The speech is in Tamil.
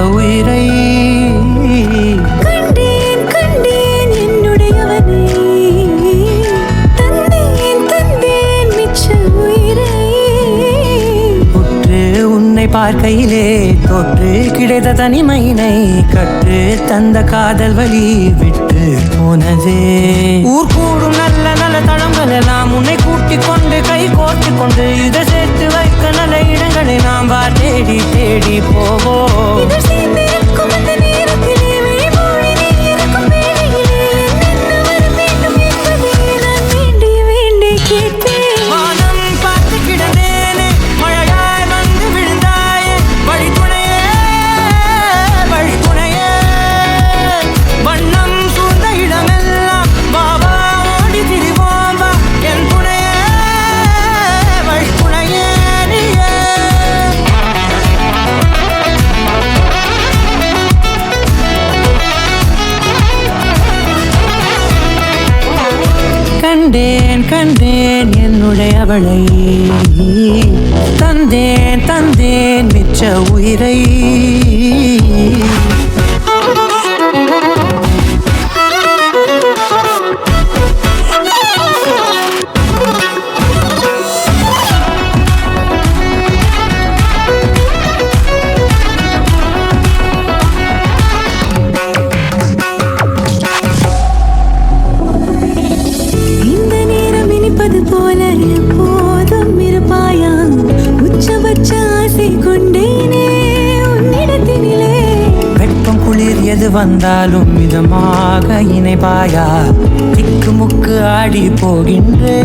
உயிரை கண்டேன் கண்டேன் என்னுடையவனை தந்தேன் தந்தேன் மிச்ச உயிரை உற்று உன்னை பார்க்கையிலே தொற்று கிடைத்த தனிமையினை கற்று தந்த காதல் வழி விட்டு போனதே ஊர் கூடும் நல்ல நல்ல தளங்கள் எல்லாம் உன்னை கூட்டிக் கொண்டு கை கோர்த்து கொண்டு இதை சேர்த்து வைக்க நல்ல இடங்களை நாம் வா தேடி தேடி போவோம் இதழ் சேர்ந்திருக்கும் அந்த நேரத்திலே விழிமூடி நீ இருக்கும் வேளையிலே என்னென்ன வர வேண்டும் என்பதை நான் வேண்டி வேண்டி கேட்பேன் வானம் பார்த்து கிடந்தேனே மழையாய் வந்து விழுந்தாயே வழித்துணையே வழித்துணையே வண்ணம் சூழ்ந்த இடமெல்லாம் பாபா ஓடி திரிவோம் வா என் துணையே வழித்துணையே நீயே கண்டேன் கண்டேன் என்னுடையவளை தந்தேன் தந்தேன் மிச்ச உயிரை இந்த நேரம் இனிப்பது போல எப்போதும் இருப்பாயா உச்சபட்ச ஆசை கொண்டேனே உன்னிடத்தினிலே வெப்பம் குளிர் எது வந்தாலும் மிதமாக இணைப்பாயா திக்கு முக்கு ஆடி போகின்றே